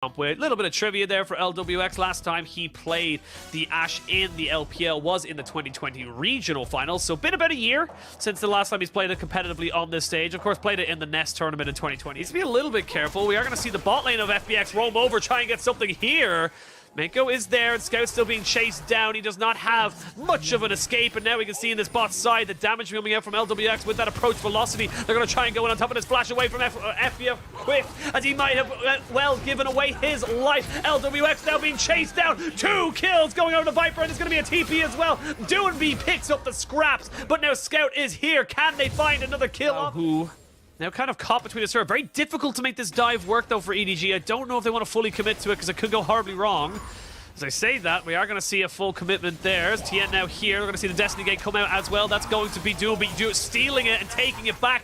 With a little bit of trivia there for LWX. Last time he played the Ashe in the LPL was in the 2020 regional finals, so been about a year since the last time he's played it competitively on this stage. Of course, played it in the Nest tournament in 2020. He's to be a little bit careful. We are going to see the bot lane of FPX roam over, try and get something here. Mako is there, and Scout's still being chased down. He does not have much of an escape, and now we can see in this bot side the damage coming out from LWX with that approach velocity. They're going to try and go in on top of this flash away from FPF quick, as he might have well given away his life. LWX now being chased down. 2 kills going over to Viper, and it's going to be a TP as well. Doinby picks up the scraps, but now Scout is here. Can they find another kill? Who? Now kind of caught between the serve. Very difficult to make this dive work though for EDG. I don't know if they want to fully commit to it because it could go horribly wrong. As I say that, we are going to see a full commitment there. As Tien now here, we're going to see the Destiny Gate come out as well. That's going to be Doinby stealing it and taking it back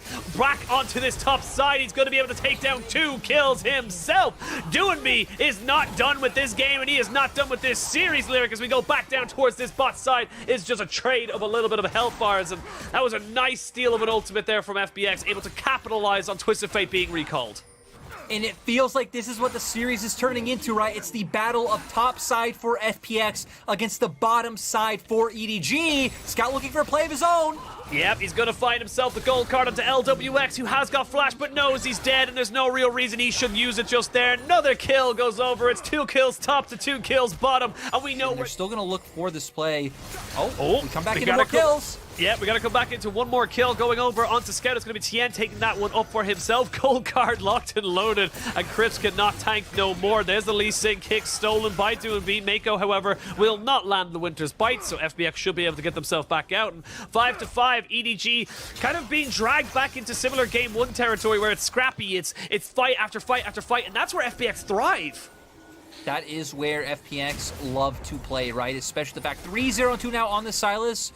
onto this top side. He's going to be able to take down 2 kills himself. Doinby is not done with this game, and he is not done with this series, Lyric. As we go back down towards this bot side, it's just a trade of a little bit of health bars, and that was a nice steal of an ultimate there from FPX, able to capitalize on Twisted Fate being recalled. And it feels like this is what the series is turning into, right? It's the battle of top side for FPX against the bottom side for EDG. Scout looking for a play of his own. Yep, he's going to find himself the gold card onto LWX, who has got flash but knows he's dead, and there's no real reason he should use it just there. Another kill goes over. It's 2 kills top to 2 kills bottom, and we know they're still going to look for this play. Oh, we come back into more kills. Yeah, we got to come back into one more kill going over onto Scout. It's going to be Tien taking that one up for himself. Gold card locked and loaded, and Crips cannot tank no more. There's the Lee Sin kick stolen by Doinby. Mako, however, will not land the Winter's Bite, so FBX should be able to get themselves back out. And 5-5, EDG kind of being dragged back into similar Game 1 territory where it's scrappy, it's fight after fight after fight, and that's where FBX thrive. That is where FPX love to play, right? Especially the fact 3-0-2 now on the Silas.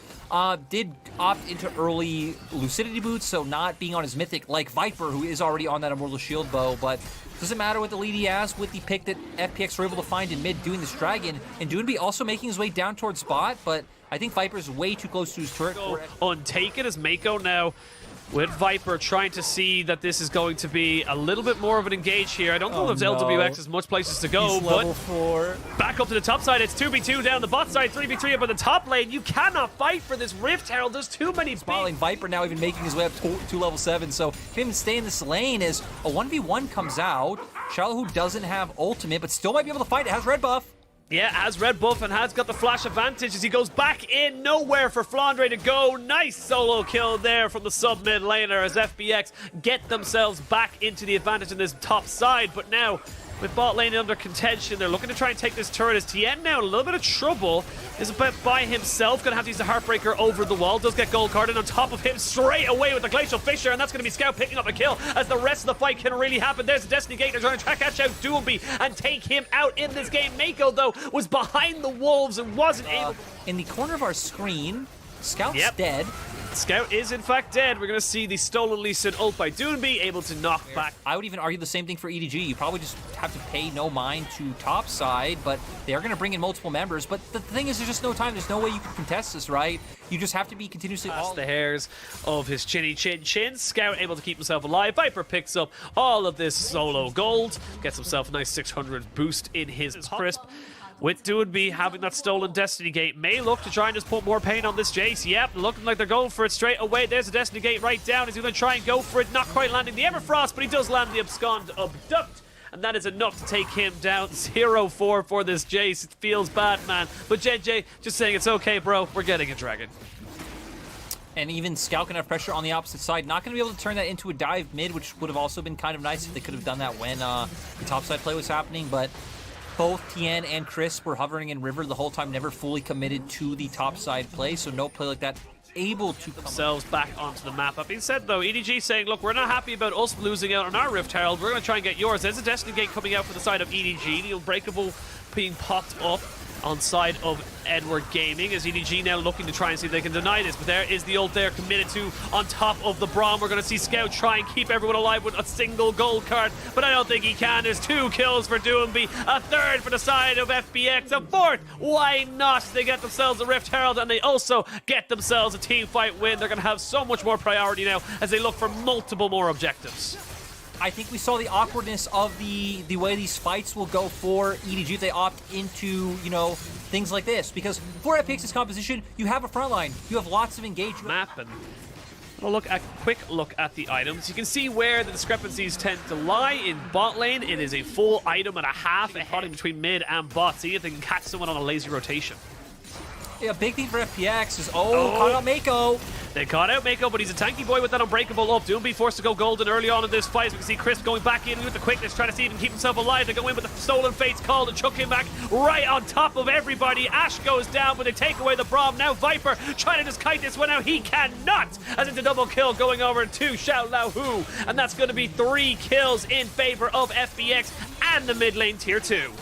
Did opt into early Lucidity boots, so not being on his Mythic like Viper, who is already on that Immortal Shield bow, but doesn't matter what the lead he has with the pick that FPX were able to find in mid doing this Dragon, and Doinby also making his way down towards bot, but I think Viper's way too close to his turret. Untaken as Mako now with Viper trying to see that this is going to be a little bit more of an engage here. I don't know if LWX has much places to go, but level 4. Back up to the top side. It's 2v2 down the bot side, 3v3 up on the top lane. You cannot fight for this Rift Herald. There's too many Smiling Viper now even making his way up to level 7, so him stay in this lane as a 1v1 comes out. Shallow, who doesn't have ultimate, but still might be able to fight. It has red buff. Yeah, has red buff and has got the flash advantage as he goes back in. Nowhere for Flandre to go. Nice solo kill there from the sub-mid laner as FBX get themselves back into the advantage in this top side. But now, with bot lane under contention, they're looking to try and take this turret. As Tien now in a little bit of trouble. Is a bit by himself. Going to have to use the Heartbreaker over the wall. Does get gold carded on top of him straight away with the Glacial Fissure, and that's going to be Scout picking up a kill as the rest of the fight can really happen. There's the Destiny Gate. They're trying to catch out Doinby and take him out in this game. Mako, though, was behind the wolves and wasn't able. In the corner of our screen, Scout's dead. Scout is in fact dead. We're going to see the stolen Lee Sin ult by Doinby, able to knock back. I would even argue the same thing for EDG. You probably just have to pay no mind to top side, but they're going to bring in multiple members. But the thing is, there's just no time. There's no way you can contest this, right? You just have to be continuously past the hairs of his chinny chin. Scout able to keep himself alive. Viper picks up all of this solo gold. Gets himself a nice 600 boost in his crisp. With Doinby having that stolen Destiny Gate, may look to try and just put more pain on this Jace. Yep, looking like they're going for it straight away. There's the Destiny Gate right down. He's going to try and go for it. Not quite landing the Everfrost, but he does land the Abduct. And that is enough to take him down. 0-4 for this Jace. It feels bad, man. But JJ just saying it's okay, bro. We're getting a dragon. And even Scout can have pressure on the opposite side. Not going to be able to turn that into a dive mid, which would have also been kind of nice if they could have done that when the topside play was happening. But both Tien and Chris were hovering in river the whole time, never fully committed to the topside play, so no play like that able to come themselves back onto the map. That being said, though, EDG saying, look, we're not happy about us losing out on our Rift Herald. We're going to try and get yours. There's a Destiny Gate coming out for the side of EDG. The Unbreakable being popped up on side of Edward Gaming as EDG now looking to try and see if they can deny this, but there is the ult there committed to on top of the Braum. We're going to see Scout try and keep everyone alive with a single gold card, but I don't think he can. There's 2 kills for Doinby, a 3rd for the side of FPX, a 4th. Why not? They get themselves a Rift Herald and they also get themselves a team fight win. They're going to have so much more priority now as they look for multiple more objectives. I think we saw the awkwardness of the way these fights will go for EDG if they opt into, you know, things like this. Because for FPX's composition, you have a front line. You have lots of engagement. Map and quick look at the items. You can see where the discrepancies tend to lie. In bot lane, it is a full item and a half ahead between mid and bot. See if they can catch someone on a lazy rotation. Yeah, big thing for FPX is, caught out Mako. They caught out Mako, but he's a tanky boy with that unbreakable up. Doom be forced to go golden early on in this fight. As we can see Crisp going back in with the quickness, trying to see if he can keep himself alive. They go in with the Stolen Fates call to chuck him back right on top of everybody. Ash goes down, but they take away the Braum. Now Viper trying to just kite this one out. He cannot, as it's a double kill going over to Xiao Lao Hu. And that's going to be 3 kills in favor of FPX and the mid lane tier 2.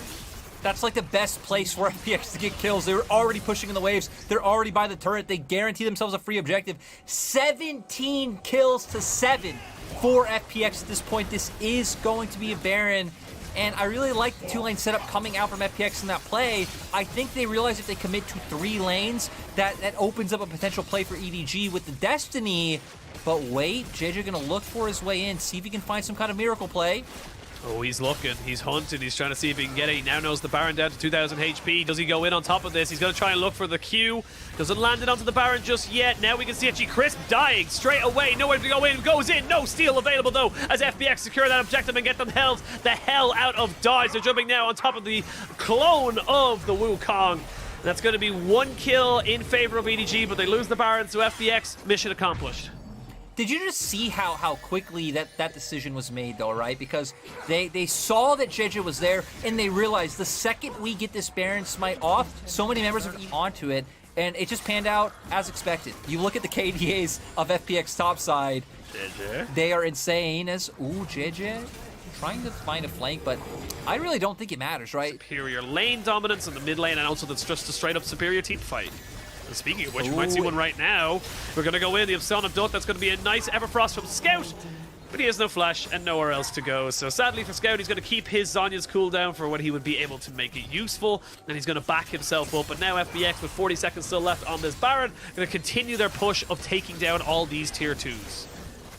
That's like the best place for FPX to get kills. They're already pushing in the waves. They're already by the turret. They guarantee themselves a free objective. 17 kills to 7 for FPX at this point. This is going to be a Baron. And I really like the 2-lane setup coming out from FPX in that play. I think they realize if they commit to 3 lanes, that opens up a potential play for EDG with the Destiny. But wait, JJ gonna look for his way in, see if he can find some kind of miracle play. Oh, he's looking, he's hunting, he's trying to see if he can get it. He now knows the Baron down to 2,000 HP. Does he go in on top of this? He's going to try and look for the Q. Doesn't land it onto the Baron just yet. Now we can see actually Crisp dying straight away. Nowhere to go in, goes in. No steal available though, as FPX secure that objective and get them held the hell out of dodge. They're jumping now on top of the clone of the Wukong. That's going to be 1 kill in favor of EDG, but they lose the Baron, so FPX, mission accomplished. Did you just see how quickly that decision was made, though, right? Because they saw that JJ was there, and they realized the second we get this Baron Smite off, so many members are onto it, and it just panned out as expected. You look at the KDAs of FPX topside, JJ. They are insane as, JJ trying to find a flank, but I really don't think it matters, right? Superior lane dominance in the mid lane, and also that's just a straight-up superior team fight. And speaking of which, we might see one right now. We're going to go in, the Obscene of Dot. That's going to be a nice Everfrost from Scout. But he has no flash and nowhere else to go. So sadly for Scout, he's going to keep his Zhonya's cooldown for when he would be able to make it useful. And he's going to back himself up. But now FPX, with 40 seconds still left on this Baron, going to continue their push of taking down all these tier 2s.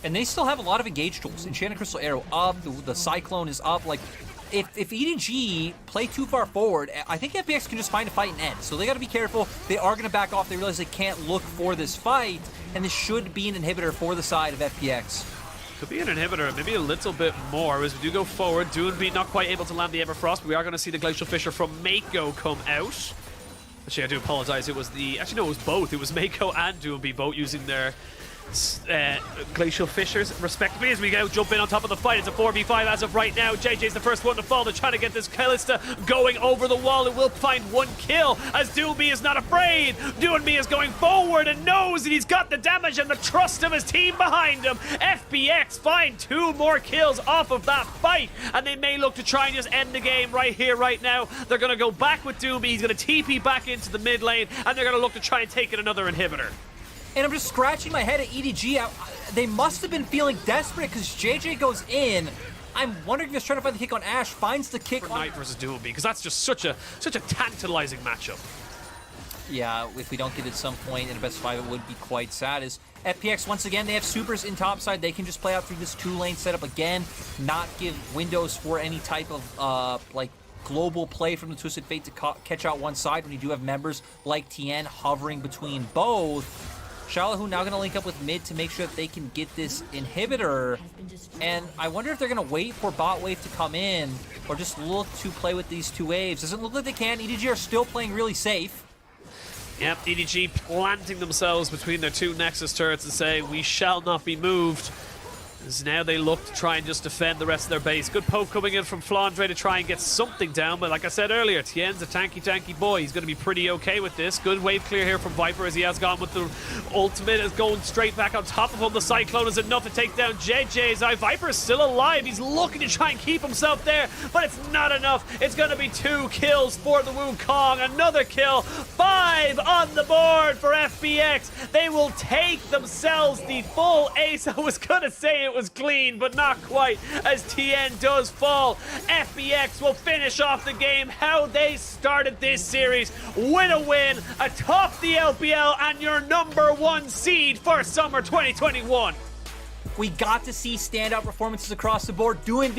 And they still have a lot of engage tools. Enchanted Crystal Arrow up, the Cyclone is up. Like, if EDG play too far forward, I think FPX can just find a fight and end. So they got to be careful. They are going to back off. They realize they can't look for this fight, and this should be an inhibitor for the side of FPX. Could be an inhibitor, maybe a little bit more as we do go forward. Doonby not quite able to land the Everfrost, but we are going to see the Glacial Fissure from Mako come out. Actually, I do apologize. It was actually, no, it was both. It was Mako and Doonby both using their Glacial Fissures respectively as we go jump in on top of the fight. It's a 4v5 as of right now. JJ's the first one to fall. They're trying to get this Kalista going over the wall. It will find 1 kill as Doonby is not afraid. Doonby is going forward and knows that he's got the damage and the trust of his team behind him. FPX find 2 more kills off of that fight, and they may look to try and just end the game right here, right now. They're going to go back with Doonby. He's going to TP back into the mid lane, and they're going to look to try and take in another inhibitor. And I'm just scratching my head at EDG. They must have been feeling desperate because JJ goes in. I'm wondering if he's trying to find the kick on Ashe, finds the kick for Knight versus Doonby, because that's just such a tantalizing matchup. Yeah, if we don't get it at some point in a best 5, it would be quite sad. As FPX, once again, they have supers in topside. They can just play out through this 2-lane setup again, not give windows for any type of, like, global play from the Twisted Fate to catch out one side when you do have members like Tien hovering between both. Xiaolahu now going to link up with mid to make sure that they can get this inhibitor. And I wonder if they're going to wait for bot wave to come in or just look to play with these 2 waves. Doesn't look like they can. EDG are still playing really safe. Yep, EDG planting themselves between their 2 Nexus turrets and say, we shall not be moved. As now they look to try and just defend the rest of their base. Good poke coming in from Flandre to try and get something down, but like I said earlier, Tien's a tanky boy. He's going to be pretty okay with this. Good wave clear here from Viper as he has gone with the ultimate, is going straight back on top of him. The Cyclone is enough to take down JJ's eye. Viper is still alive. He's looking to try and keep himself there, but it's not enough. It's going to be 2 kills for the Wukong. Another kill. 5 on the board for FPX. They will take themselves the full ace. I was going to say it was clean, but not quite, as Tien does fall. FPX will finish off the game how they started this series, with a win atop the LPL and your #1 seed for summer 2021. We got to see standout performances across the board. Doing